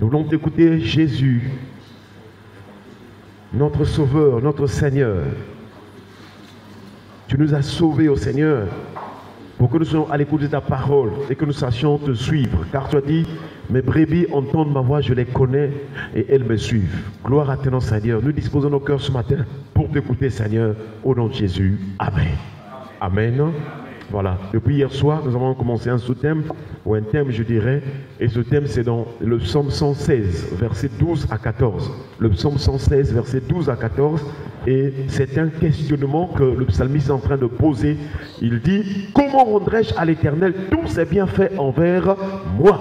Nous voulons t'écouter, Jésus, notre Sauveur, notre Seigneur. Tu nous as sauvés, ô Seigneur, pour que nous soyons à l'écoute de ta parole et que nous sachions te suivre. Car tu as dit, mes brebis entendent ma voix, je les connais et elles me suivent. Gloire à ton nom, Seigneur. Nous disposons nos cœurs ce matin pour t'écouter, Seigneur, au nom de Jésus. Amen. Amen. Voilà, depuis hier soir, nous avons commencé un sous-thème, ou un thème je dirais, et ce thème c'est dans le psaume 116, verset 12 à 14. Le psaume 116, verset 12 à 14, et c'est un questionnement que le psalmiste est en train de poser. Il dit, comment rendrai-je à l'Éternel tous ses bienfaits envers moi?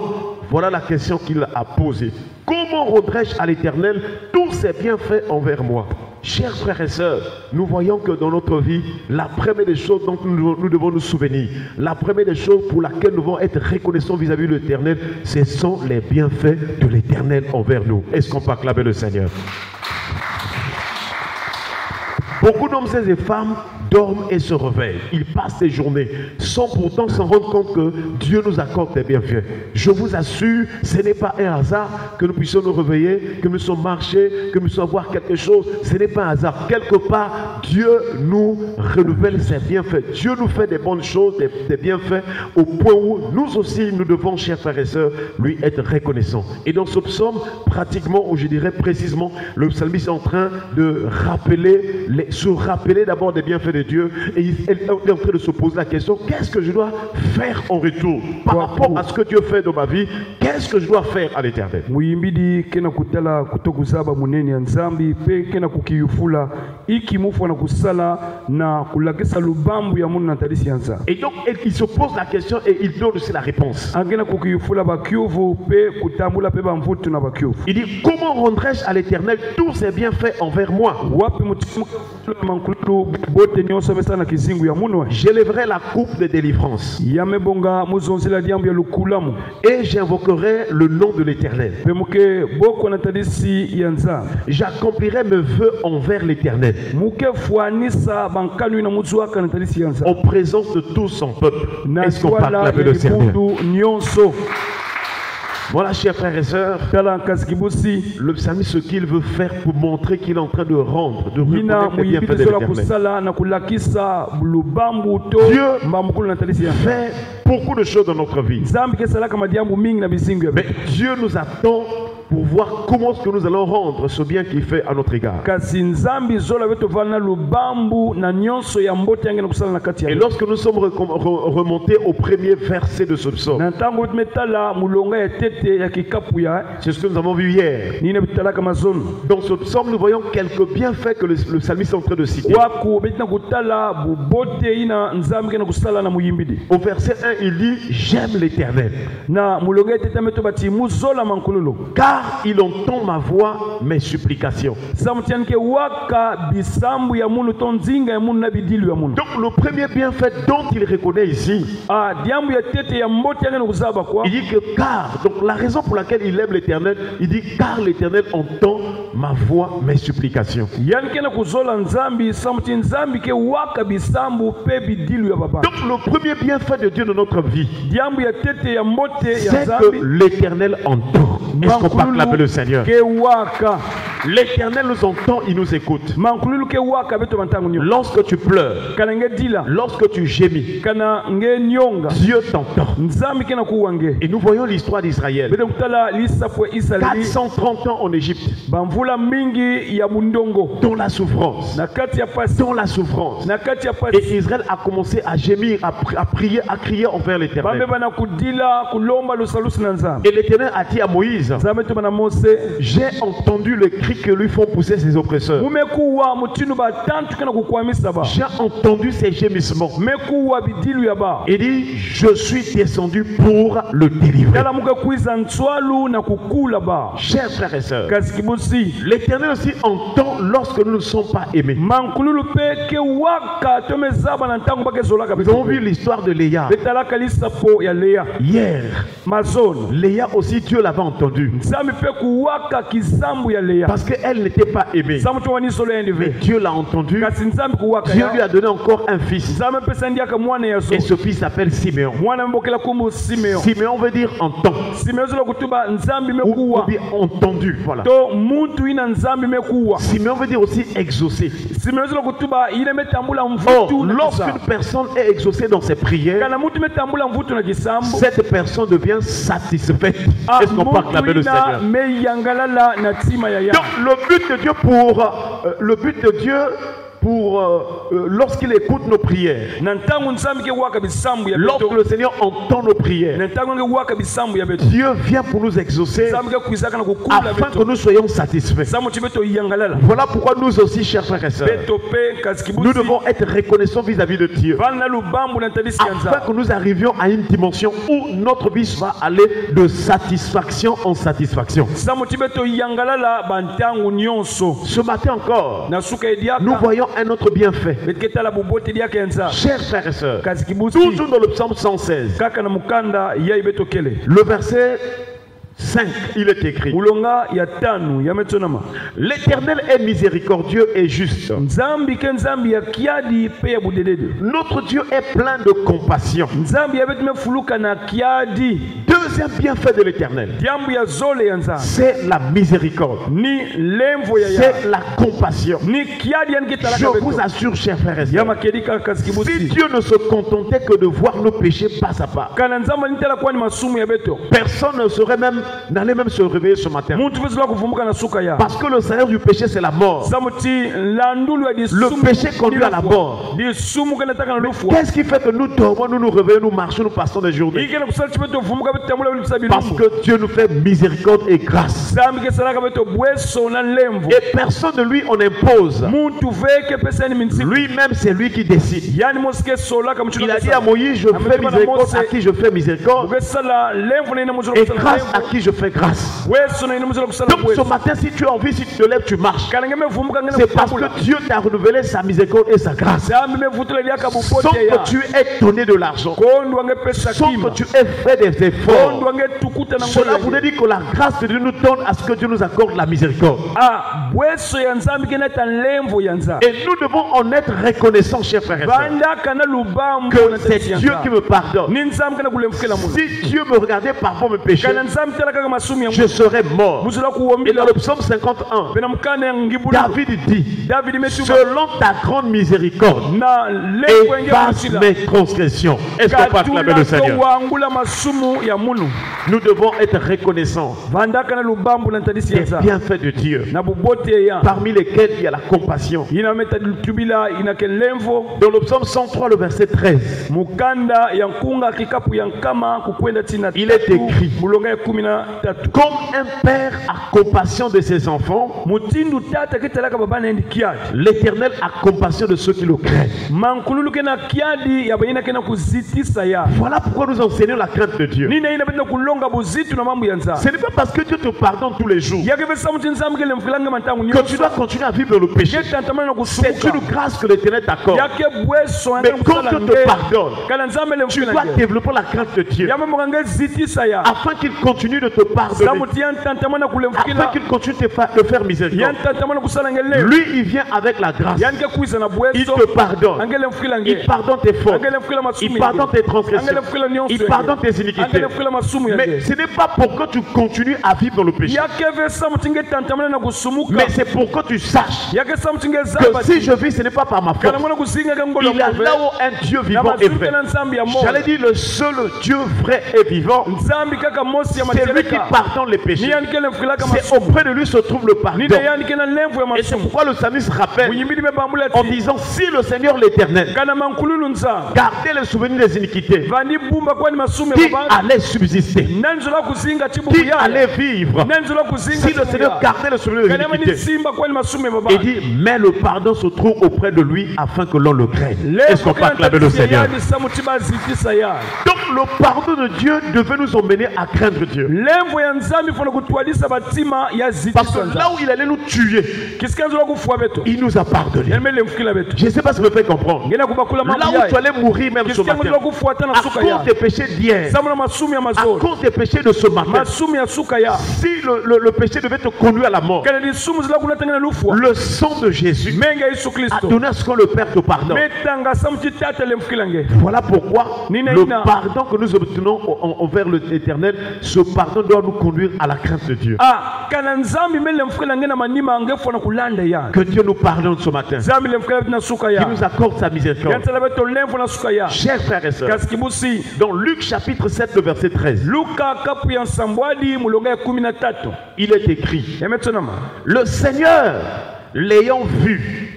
Voilà la question qu'il a posée. Comment rendrai-je à l'Éternel tous ses bienfaits envers moi? Chers frères et sœurs, nous voyons que dans notre vie, la première des choses dont nous devons nous souvenir, la première des choses pour laquelle nous devons être reconnaissants vis-à-vis de l'Éternel, ce sont les bienfaits de l'Éternel envers nous. Est-ce qu'on peut acclamer le Seigneur? Beaucoup d'hommes et de femmes dorment et se réveillent. Ils passent ces journées sans pourtant s'en rendre compte que Dieu nous accorde des bienfaits. Je vous assure, ce n'est pas un hasard que nous puissions nous réveiller, que nous puissions marcher, que nous puissions voir quelque chose. Ce n'est pas un hasard. Quelque part, Dieu nous renouvelle ses bienfaits. Dieu nous fait des bonnes choses, des bienfaits, au point où nous aussi, nous devons, chers frères et sœurs, lui être reconnaissants. Et dans ce psaume, pratiquement, ou je dirais précisément, le psalmiste est en train de se rappeler d'abord des bienfaits de Dieu, et il est en train de se poser la question, qu'est-ce que je dois faire en retour par rapport à ce que Dieu fait dans ma vie? Qu'est-ce que je dois faire à l'Éternel? Et donc il se pose la question et il donne aussi la réponse. Il dit, comment rendrai-je à l'Éternel tous ses bienfaits envers moi? J'élèverai la coupe de délivrance et j'invoquerai le nom de l'Éternel. J'accomplirai mes vœux envers l'Éternel en présence de tout son peuple. Est-ce qu'on peut acclamer le Seigneur? Voilà, chers frères et sœurs, le psalmiste, ce qu'il veut faire pour montrer qu'il est en train de rendre, de reconnaître les bienfaits de l'Éternel. Dieu fait beaucoup de choses dans notre vie. Mais Dieu nous attend pour voir comment est-ce que nous allons rendre ce bien qu'il fait à notre égard. Et lorsque nous sommes remontés au premier verset de ce psaume, c'est ce que nous avons vu hier. Dans ce psaume, nous voyons quelques bienfaits que le psalmiste est en train de citer. Au verset 1, il dit, j'aime l'Éternel, car il entend ma voix, mes supplications. Donc le premier bienfait dont il reconnaît ici, il dit que car, donc la raison pour laquelle il aime l'Éternel, il dit car l'Éternel entend ma voix, mes supplications. Donc le premier bienfait de Dieu dans notre vie, c'est que l'Éternel entend. Est-ce qu'on peut acclamer le Seigneur? L'Éternel nous entend, il nous écoute. Lorsque tu pleures, lorsque tu gémis, Dieu t'entend. Et nous voyons l'histoire d'Israël. 430 ans en Égypte, dans la souffrance, et Israël a commencé à gémir, à prier, à crier envers l'Éternel. Et l'Éternel a dit à Moïse, j'ai entendu le cri que lui font pousser ses oppresseurs. J'ai entendu ses gémissements. Il dit, je suis descendu pour le délivrer. Chers frères et sœurs, l'Éternel aussi entend lorsque nous ne sommes pas aimés. Nous avons vu l'histoire de Léa. Hier, Léa aussi, Dieu l'avait entendu. Parce Parce qu'elle n'était pas aimée. Mais Dieu l'a entendu. Dieu lui a donné encore un fils. Et ce fils s'appelle Siméon. Siméon veut dire entend. Ou bien entendu. Voilà. Siméon veut dire aussi exaucé. Or, lorsqu'une personne est exaucée dans ses prières, cette personne devient satisfaite. Est-ce qu'on peut acclamer le Seigneur? Donc le but de Dieu pour lorsqu'il écoute nos prières, lorsque le Seigneur entend nos prières, Dieu vient pour nous exaucer afin que nous soyons satisfaits. Voilà pourquoi nous aussi, chers frères et sœurs, nous devons être reconnaissants vis-à-vis de Dieu afin que nous arrivions à une dimension où notre vie va aller de satisfaction en satisfaction. Ce matin encore, nous voyons un autre bienfait. Chers frères et sœurs, toujours dans le psaume 116, le verset 5, il est écrit: l'Éternel est miséricordieux et juste. Notre Dieu est plein de compassion. Deuxième bienfait de l'Éternel, c'est la miséricorde, c'est la compassion. Je vous assure, chers frères et sœurs, si Dieu ne se contentait que de voir nos péchés pas à pas, personne ne serait même n'allez même se réveiller ce matin. Parce que le salaire du péché, c'est la mort. Le péché conduit à la mort. Qu'est-ce qui fait que nous dormons, nous nous réveillons, nous marchons, nous passons des journées? Parce que Dieu nous fait miséricorde et grâce. Et personne de lui on impose. Lui-même, c'est lui qui décide. Il a dit à Moïse: je fais miséricorde à qui je fais miséricorde, et grâce à qui je fais grâce. Donc ce matin, si tu as envie, si tu te lèves, tu marches. C'est parce que Dieu t'a renouvelé sa miséricorde et sa grâce. Sans que tu aies donné de l'argent, sans que tu aies fait des efforts. Cela voudrait dire que la grâce de Dieu nous donne à ce que Dieu nous accorde la miséricorde. Et nous devons en être reconnaissants, chers frères et sœurs, que c'est Dieu qui me pardonne. Si Dieu me regardait parfois mes péchés, je serais mort. Et dans le psaume 51, David dit: selon ta grande miséricorde, efface mes transgressions. Est-ce qu'on peut acclamer le Seigneur? Nous devons être reconnaissants des bienfaits de Dieu, parmi lesquels il y a la compassion. Dans le psaume 103, le verset 13, il est écrit: comme un père a compassion de ses enfants, l'Éternel a compassion de ceux qui le craignent. Voilà pourquoi nous enseignons la crainte de Dieu. Ce n'est pas parce que Dieu te pardonne tous les jours que tu dois continuer à vivre le péché. C'est une grâce que l'Éternel t'accorde. Mais quand Dieu te pardonne, tu dois développer la crainte de Dieu afin qu'il continue de te pardonner, afin qu'il continue de te faire miséricorde. Lui, il vient avec la grâce. Il te pardonne. Il pardonne tes fautes. Il pardonne tes transgressions. Il pardonne tes iniquités. Mais ce n'est pas pour que tu continues à vivre dans le péché. Mais c'est pour que tu saches que si je vis, ce n'est pas par ma faute. Il y a là-haut un Dieu vivant et vrai. J'allais dire le seul Dieu vrai et vivant. C'est lui qui pardonne les péchés. C'est auprès de lui se trouve le pardon. Et c'est pourquoi le psalmiste rappelle en disant: si le Seigneur l'Éternel gardait le souvenir des iniquités, qui allait subsister, qui allait vivre? Si le Seigneur gardait le souvenir des iniquités, il dit: mais le pardon se trouve auprès de lui afin que l'on le craigne. Est-ce qu'on peut acclamer le Seigneur? Donc le pardon de Dieu devait nous emmener à craindre Dieu. Parce que là où il allait nous tuer, il nous a pardonné. Je ne sais pas si vous me faites comprendre. Là où tu allais mourir même ce matin, à cause des péchés d'hier, à cause des péchés de ce matin, si le péché devait te conduire à la mort, le sang de Jésus a donné à ce que le Père te pardonne. Voilà pourquoi le pardon que nous obtenons envers l'Éternel, ce pardon doit nous conduire à la crainte de Dieu. Que Dieu nous pardonne ce matin, qu'il nous accorde sa miséricorde. Chers frères et sœurs, dans Luc chapitre 7, le verset 13, il est écrit: le Seigneur, l'ayant vu,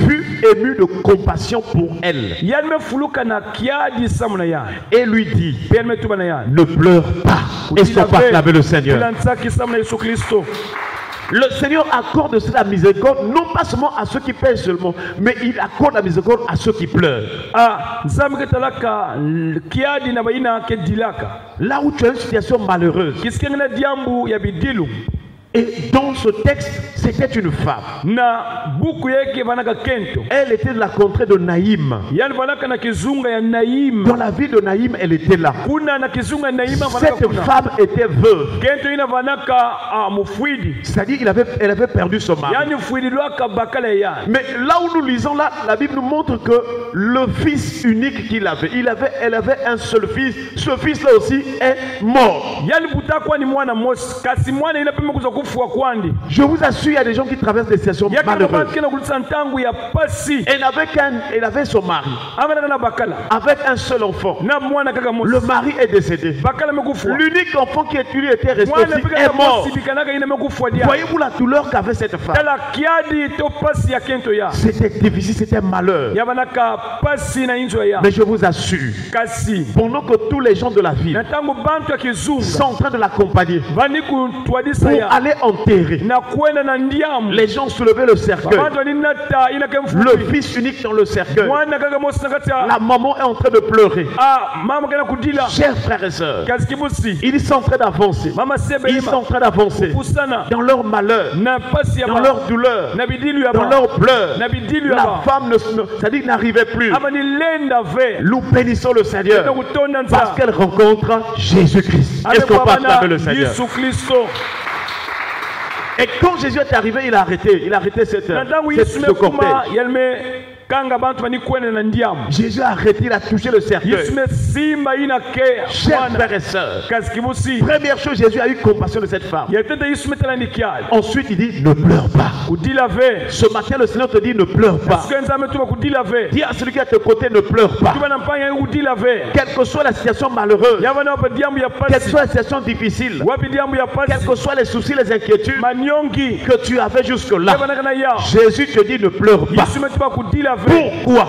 fut ému de compassion pour elle et lui dit: ne pleure pas. Et son pas acclamer le Seigneur. Le Seigneur accorde la miséricorde non pas seulement à ceux qui pêchent seulement, mais il accorde la miséricorde à ceux qui pleurent. Là où tu as une situation malheureuse, et dans ce texte, c'était une femme. Elle était de la contrée de Naïm. Dans la ville de Naïm, elle était là. Cette femme était veuve. C'est-à-dire elle avait perdu son mari. Mais là où nous lisons là, la Bible nous montre que le fils unique qu'il avait, elle avait un seul fils. Ce fils-là aussi est mort. Je vous assure, il y a des gens qui traversent des situations malheureuses. Elle avait son mari avec un seul enfant. Le mari est décédé. L'unique enfant qui était resté aussi est mort. Voyez-vous la douleur qu'avait cette femme? C'était difficile, c'était malheur. Mais je vous assure, pendant que tous les gens de la ville sont en train de l'accompagner pour aller enterrer, les gens soulevaient le cercueil, le fils unique dans le cercueil. La maman est en train de pleurer. Chers frères et sœurs, ils sont en train d'avancer. Ils sont en train d'avancer dans leur malheur, dans leur douleur, dans leur pleurs. La femme c'est-à-dire n'arrivait plus. Nous bénissons le Seigneur parce qu'elle rencontre Jésus-Christ. Est-ce qu'on peut acclamer le Seigneur? Et quand Jésus est arrivé, il a arrêté ce cortège. Jésus a arrêté, il a touché le cercueil. Chers frères et sœurs, première chose, Jésus a eu compassion de cette femme. Ensuite, il dit: ne pleure pas. Ce matin, le Seigneur te dit: ne pleure pas. Dis à celui qui est à tes côtés: ne pleure pas. Quelle que soit la situation malheureuse, quelle que soit la situation difficile, quels que soient les soucis, les inquiétudes que tu avais jusque-là, Jésus te dit: ne pleure pas. Pourquoi?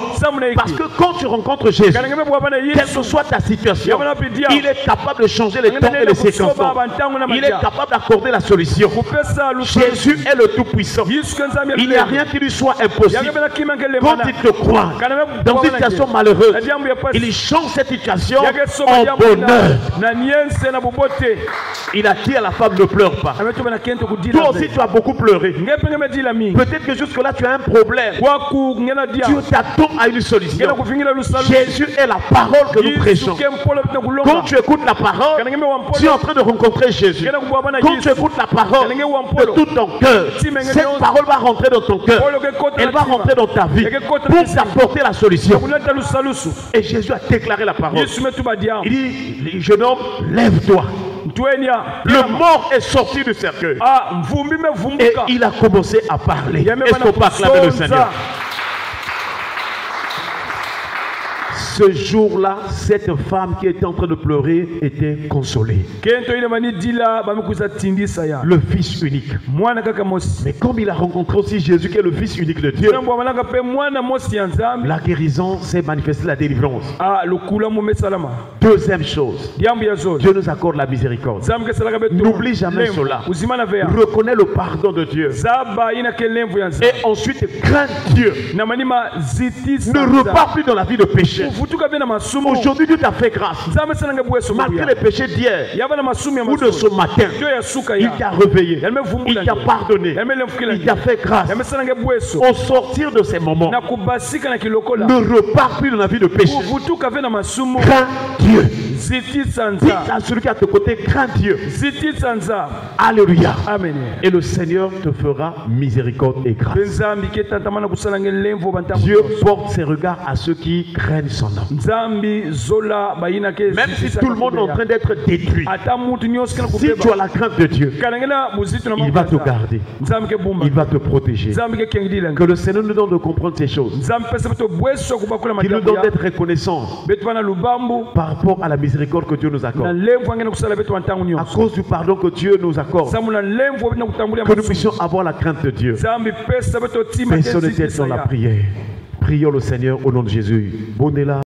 Parce que quand tu rencontres Jésus, quelle que soit ta situation, il est capable de changer les temps et les circonstances. Il est capable d'accorder la solution. Jésus est le Tout-Puissant. Il n'y a rien qui lui soit impossible. Quand il te croit dans une situation malheureuse, il change cette situation en bonheur. Il a dit à la femme: ne pleure pas. Toi aussi tu as beaucoup pleuré. Peut-être que jusque là tu as un problème. Tu t'attends à une solution. Jésus est la parole que nous prêchons. Quand tu écoutes la parole, tu es en train de rencontrer Jésus. Quand tu écoutes la parole de tout ton cœur, cette parole va rentrer dans ton cœur. Elle va rentrer dans ta vie pour t'apporter la solution. Et Jésus a déclaré la parole. Il dit: jeune homme, lève-toi. Le mort est sorti du cercueil. Et il a commencé à parler. Est-ce qu'on peut acclamer le Seigneur? Ce jour-là, cette femme qui était en train de pleurer était consolée. Le fils unique. Mais comme il a rencontré aussi Jésus qui est le fils unique de Dieu, la guérison s'est manifestée, la délivrance. Deuxième chose, Dieu nous accorde la miséricorde. N'oublie jamais cela. Reconnais le pardon de Dieu. Et ensuite, crains Dieu. Ne repars plus dans la vie de péché. Aujourd'hui, Dieu t'a fait grâce. Malgré les péchés d'hier ou de ce matin, il t'a réveillé, il t'a pardonné, il t'a fait grâce. Au sortir de ces moments, ne repars plus dans la vie de péché. Crains Dieu. Dis à celui qui est à tes côtés, crains Dieu. Alléluia. Amen. Et le Seigneur te fera miséricorde et grâce. Dieu porte ses regards à ceux qui craignent son nom. Même si tout le monde est en train d'être détruit, si tu as la crainte de Dieu, il va te garder, il va te protéger. Que le Seigneur nous donne de comprendre ces choses, qu'il nous donne d'être reconnaissants par rapport à la miséricorde que Dieu nous accorde, à cause du pardon que Dieu nous accorde, que nous puissions avoir la crainte de Dieu. Baissons les têtes dans la prière. Prions le Seigneur au nom de Jésus. Bonne là.